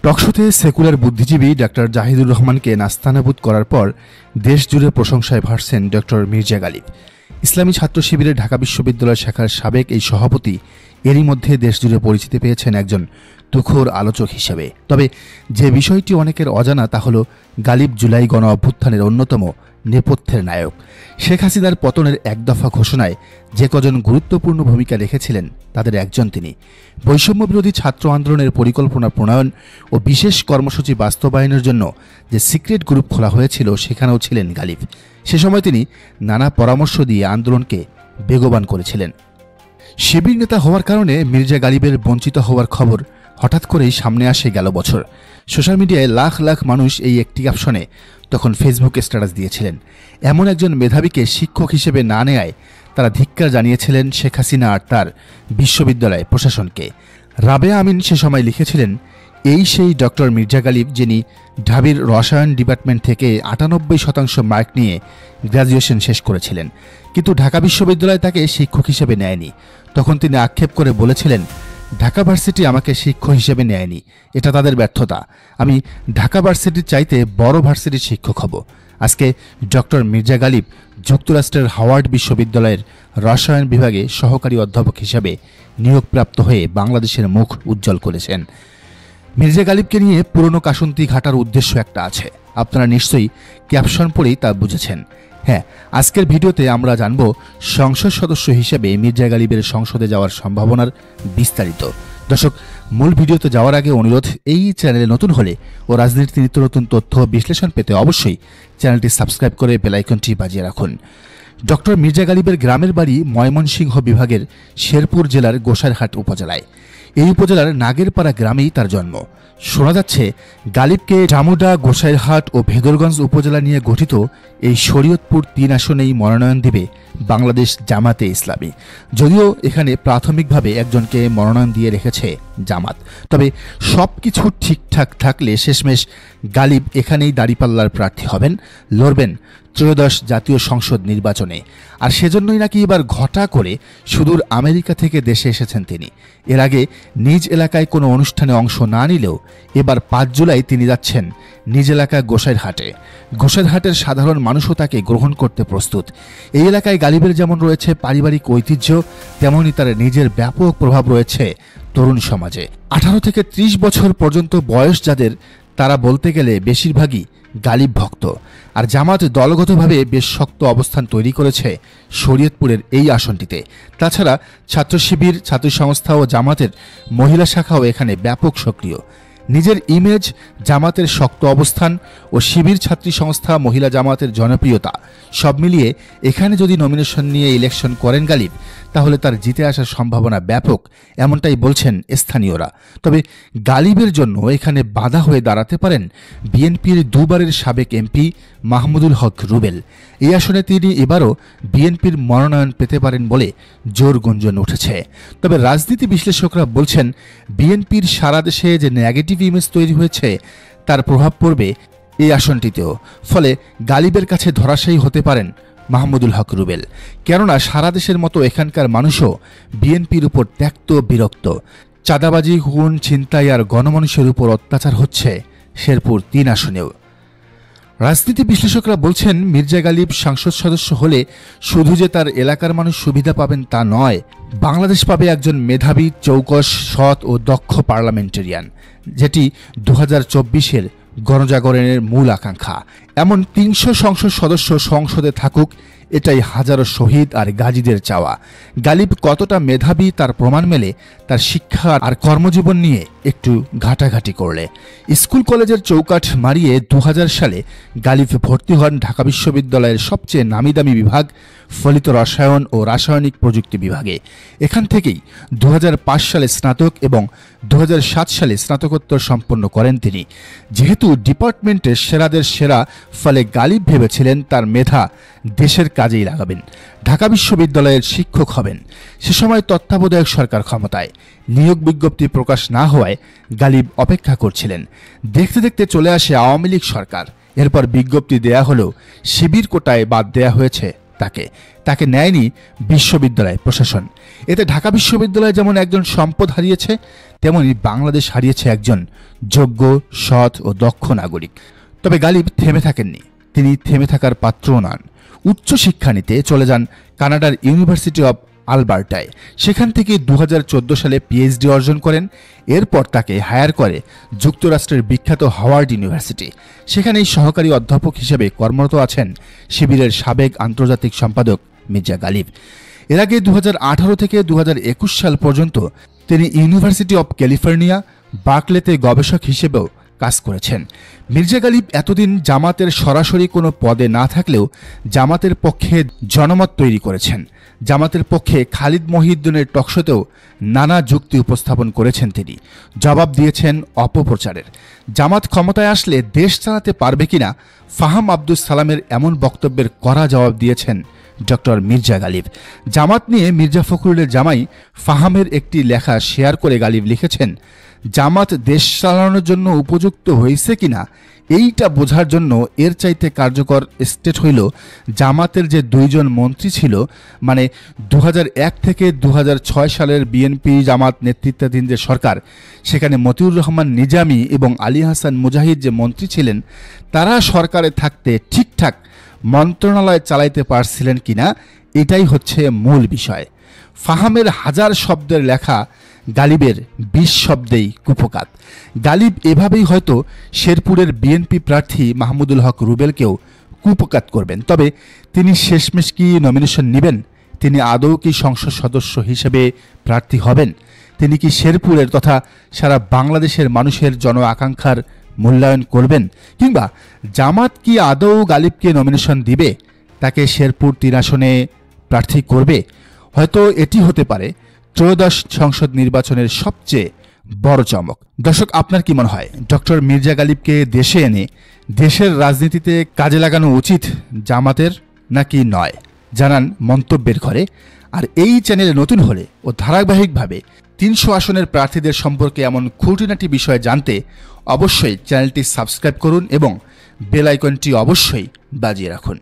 টকশোতে সেকুলার বুদ্ধিজীবী ডক্টর জাহিদুর রহমানকে নাস্তানাবুদ করার পর দেশজুড়ে প্রশংসায় ভাসছেন ডক্টর মির্জা গালিব। ইসলামী ছাত্র শিবিরের ঢাকা বিশ্ববিদ্যালয় শাখার সাবেক এই সভাপতি এরই মধ্যে দেশজুড়ে পরিচিতি পেয়েছেন একজন তুখোর আলোচক হিসেবে। তবে যে বিষয়টি অনেকের অজানা তা হল গালিব জুলাই গণ অভ্যুত্থানের অন্যতম নেপথ্যের নায়ক। শেখ হাসিনার পতনের একদফা ঘোষণায় যে কজন গুরুত্বপূর্ণ ভূমিকা রেখেছিলেন তাদের একজন তিনি। বৈষম্যবিরোধী ছাত্র আন্দোলনের পরিকল্পনা প্রণয়ন ও বিশেষ কর্মসূচি বাস্তবায়নের জন্য যে সিক্রেট গ্রুপ খোলা হয়েছিল সেখানেও ছিলেন গালিব। সে সময় তিনি নানা পরামর্শ দিয়ে আন্দোলনকে বেগবান করেছিলেন। শিবির নেতা হওয়ার কারণে মির্জা গালিবের বঞ্চিত হওয়ার খবর হঠাৎ করেই সামনে আসে গেল বছর। সোশ্যাল মিডিয়ায় লাখ লাখ মানুষ এই একটি ক্যাপশনে তখন ফেসবুকে স্ট্যাটাস দিয়েছিলেন। এমন একজন মেধাবীকে শিক্ষক হিসেবে না নেয়ায় তারা ধিক্কার জানিয়েছিলেন শেখ হাসিনা আর তার বিশ্ববিদ্যালয় প্রশাসনকে। রাবেয়া আমিন সে সময় লিখেছিলেন, এই সেই ডক্টর মির্জা গালিব যিনি ঢাবির রসায়ন ডিপার্টমেন্ট থেকে 98% মার্ক নিয়ে গ্র্যাজুয়েশন শেষ করেছিলেন, কিন্তু ঢাকা বিশ্ববিদ্যালয় তাকে শিক্ষক হিসেবে নেয়নি। তখন তিনি আক্ষেপ করে বলেছিলেন, ঢাকা ভার্সিটি আমাকে শিক্ষক হিসেবে নেয়নি, এটা তাদের ব্যর্থতা। আমি ঢাকা ভার্সিটির চাইতে বড় ভার্সিটির শিক্ষক হব। আজকে ডক্টর মির্জা গালিব যুক্তরাষ্ট্রের হাওয়ার্ড বিশ্ববিদ্যালয়ের রসায়ন বিভাগে সহকারী অধ্যাপক হিসেবে নিয়োগপ্রাপ্ত হয়ে বাংলাদেশের মুখ উজ্জ্বল করেছেন। মির্জা গালিবকে নিয়ে পুরনো কাসুন্তি ঘাটার উদ্দেশ্য একটা আছে, আপনারা নিশ্চয়ই ক্যাপশন পড়েই তা বুঝেছেন। হ্যাঁ, আজকের ভিডিওতে আমরা জানব সংসদ সদস্য হিসেবে মির্জা গালিবের সংসদে যাওয়ার সম্ভাবনার বিস্তারিত। দর্শক, মূল ভিডিওতে যাওয়ার আগে অনুরোধ, এই চ্যানেলে নতুন হলে ও রাজনীতির নিত্য নতুন তথ্য বিশ্লেষণ পেতে অবশ্যই চ্যানেলটি সাবস্ক্রাইব করে বেল আইকনটি বাজিয়ে রাখুন। ডক্টর মির্জা গালিবের গ্রামের বাড়ি ময়মনসিংহ বিভাগের শেরপুর জেলার গোসাইরহাট উপজেলায়। এই উপজেলার নাগেরপাড়া গ্রামেই তার জন্ম। শোনা যাচ্ছে গালিবকে জামুডা, গোসাইরহাট ও ভেদরগঞ্জ উপজেলা নিয়ে গঠিত এই শরীয়তপুর 3 আসনেই মনোনয়ন দেবে বাংলাদেশ জামাতে ইসলামী। যদিও এখানে প্রাথমিকভাবে একজনকে মনোনয়ন দিয়ে রেখেছে জামাত, তবে সবকিছু ঠিকঠাক থাকলে শেষমেশ গালিব এখানেই দাঁড়িপাল্লার প্রার্থী হবেন, লড়বেন ত্রয়োদশ জাতীয় সংসদ নির্বাচনে। আর সেজন্যই নাকি এবার ঘটা করে সুদূর আমেরিকা থেকে দেশে এসেছেন তিনি। এর আগে নিজ এলাকায় কোনো অনুষ্ঠানে অংশ না নিলেও এবার 5 জুলাই তিনি যাচ্ছেন নিজ এলাকা গোসাইরহাটে। গোসাইরহাটের সাধারণ মানুষও তাকে গ্রহণ করতে প্রস্তুত। এই এলাকায় গালিবের যেমন রয়েছে পারিবারিক ঐতিহ্য, তেমনই তার নিজের ব্যাপক প্রভাব রয়েছে তরুণ সমাজে। 18 থেকে 30 বছর পর্যন্ত বয়স যাদের, তারা বলতে গেলে বেশিরভাগই গালিব ভক্ত। আর জামাত দলগতভাবে বেশ শক্ত অবস্থান তৈরি করেছে শরীয়তপুরের এই আসনটিতে। তাছাড়া ছাত্র শিবির, ছাত্র সংস্থা ও জামাতের মহিলা শাখাও এখানে ব্যাপক সক্রিয়। নিজের ইমেজ, জামাতের শক্ত অবস্থান ও শিবির ছাত্রী সংস্থা, মহিলা জামাতের জনপ্রিয়তা সব মিলিয়ে এখানে যদি নমিনেশন নিয়ে ইলেকশন করেন গালিব, তাহলে তার জিতে আসার সম্ভাবনা ব্যাপক, এমনটাই বলছেন স্থানীয়রা। তবে গালিবের জন্য এখানে বাধা হয়ে দাঁড়াতে পারেন বিএনপির 2 বারের সাবেক এমপি মাহমুদুল হক রুবেল। এই আসনে তিনি এবারও বিএনপির মনোনয়ন পেতে পারেন বলে জোর গুঞ্জন উঠেছে। তবে রাজনীতি বিশ্লেষকরা বলছেন, বিএনপির সারা দেশে যে নেগেটিভ ইমেজ তৈরি হয়েছে তার প্রভাব পড়বে এই আসনটিতেও। ফলে গালিবের কাছে ধরাশায়ী হতে পারেন মাহমুদুল হক রুবেল। কেননা সারা দেশের মতো এখানকার মানুষও বিএনপির উপর ত্যক্ত বিরক্ত। চাঁদাবাজি, খুন, ছিনতাই আর গণমানুষের উপর অত্যাচার হচ্ছে শেরপুর 3 আসনেও। রাজনীতি বিশ্লেষকরা বলছেন, মির্জা গালিব সংসদ সদস্য হলে শুধু যে তার এলাকার মানুষ সুবিধা পাবেন তা নয়, বাংলাদেশ পাবে একজন মেধাবী, চৌকস, সৎ ও দক্ষ পার্লামেন্টেরিয়ান, যেটি 2024-এর গণজাগরণের মূল আকাঙ্ক্ষা। এমন 300 সংসদ সদস্য সংসদে থাকুক, এটাই হাজারো শহীদ আর গাজীদের চাওয়া। গালিব কতটা মেধাবী তার প্রমাণ মেলে তার শিক্ষা আর কর্মজীবন নিয়ে একটু ঘাটাঘাটি করলে। স্কুল কলেজের চৌকাঠ মারিয়ে 2000 সালে গালিব ভর্তি হন ঢাকা বিশ্ববিদ্যালয়ের সবচেয়ে নামিদামি বিভাগ ফলিত রসায়ন ও রাসায়নিক প্রযুক্তি বিভাগে। এখান থেকেই 2005 সালে স্নাতক এবং 2007 সালে স্নাতকোত্তর সম্পন্ন করেন তিনি। যেহেতু ডিপার্টমেন্টের সেরাদের সেরা, ফলে গালিব ভেবেছিলেন তার মেধা দেশের কাজেই লাগাবেন, ঢাকা বিশ্ববিদ্যালয়ের শিক্ষক হবেন। সে সময় তত্ত্বাবধায়ক সরকার ক্ষমতায়, নিয়োগ বিজ্ঞপ্তি প্রকাশ না হওয়ায় গালিব অপেক্ষা করছিলেন। দেখতে দেখতে চলে আসে আওয়ামী লীগ সরকার। এরপর বিজ্ঞপ্তি দেয়া হলেও শিবির কোটায় বাদ দেয়া হয়েছে তাকে নেয়নি বিশ্ববিদ্যালয় প্রশাসন। এতে ঢাকা বিশ্ববিদ্যালয় যেমন একজন সম্পদ হারিয়েছে, তেমনি বাংলাদেশ হারিয়েছে একজন যোগ্য, সৎ ও দক্ষ নাগরিক। তবে গালিব থেমে থাকেননি, তিনি থেমে থাকার পাত্রও নন। উচ্চশিক্ষা নিতে চলে যান কানাডার ইউনিভার্সিটি অব আলবার্টায়। সেখান থেকে 2014 সালে পিএইচডি অর্জন করেন। এরপর তাকে হায়ার করে যুক্তরাষ্ট্রের বিখ্যাত হাওয়ার্ড ইউনিভার্সিটি। সেখানেই সহকারী অধ্যাপক হিসেবে কর্মরত আছেন শিবিরের সাবেক আন্তর্জাতিক সম্পাদক মির্জা গালিব। এর আগে 2018 থেকে 2021 সাল পর্যন্ত তিনি ইউনিভার্সিটি অব ক্যালিফোর্নিয়া বার্কলেতে গবেষক হিসেবেও কাজ করেছেন। মির্জা গালিব এতদিন জামাতের সরাসরি কোনো পদে না থাকলেও জামাতের পক্ষে জনমত তৈরি করেছেন। জামাতের পক্ষে খালিদ মহিউদ্দিনের টকশোতেও নানা যুক্তি উপস্থাপন করেছেন তিনি। জবাব দিয়েছেন অপপ্রচারের। জামাত ক্ষমতায় আসলে দেশ চালাতে পারবে কিনা ফাহাম আব্দুস সালামের এমন বক্তব্যের কড়া জবাব দিয়েছেন ডক্টর মির্জা গালিব। জামাত নিয়ে মির্জা ফখরুলের জামাই ফাহামের একটি লেখা শেয়ার করে গালিব লিখেছেন, জামাত দেশ চালানোর জন্য উপযুক্ত হয়েছে কিনা এইটা বোঝার জন্য এর চাইতে কার্যকর স্টেট হইল জামাতের যে 2 জন মন্ত্রী ছিল, মানে 2001 থেকে 2006 সালের বিএনপি জামাত নেতৃত্বাধীন যে সরকার, সেখানে মতিউর রহমান নিজামী এবং আলী হাসান মুজাহিদ যে মন্ত্রী ছিলেন, তারা সরকারে থাকতে ঠিকঠাক মন্ত্রণালয় চালাইতে পারছিলেন কিনা, এটাই হচ্ছে মূল বিষয়। ফাহামের 1000 শব্দের লেখা গালিবের 20 শব্দেই কুপকাত। গালিব এভাবেই হয়তো শেরপুরের বিএনপি প্রার্থী মাহমুদুল হক রুবেলকেও কুপকাত করবেন। তবে তিনি শেষমেশ কি নমিনেশন নেবেন? তিনি আদৌ কি সংসদ সদস্য হিসেবে প্রার্থী হবেন? তিনি কি শেরপুরের তথা সারা বাংলাদেশের মানুষের জন আকাঙ্ক্ষার মূল্যায়ন করবেন? কিংবা জামাত কি আদৌ গালিবকে নমিনেশন দিবে, তাকে শেরপুর 3 আসনে প্রার্থী করবে? হয়তো এটি হতে পারে ত্রয়োদশ সংসদ নির্বাচনের সবচেয়ে বড় চমক। দর্শক, আপনার কি মনে হয় ডক্টর মির্জা গালিবকে দেশে এনে দেশের রাজনীতিতে কাজে লাগানো উচিত জামাতের নাকি নয়? জানান মন্তব্যের ঘরে। আর এই চ্যানেলে নতুন হলে ও ধারাবাহিকভাবে 300 আসনের প্রার্থীদের সম্পর্কে এমন খুঁটিনাটি বিষয় জানতে অবশ্যই চ্যানেলটি সাবস্ক্রাইব করুন এবং বেল আইকনটি অবশ্যই বাজিয়ে রাখুন।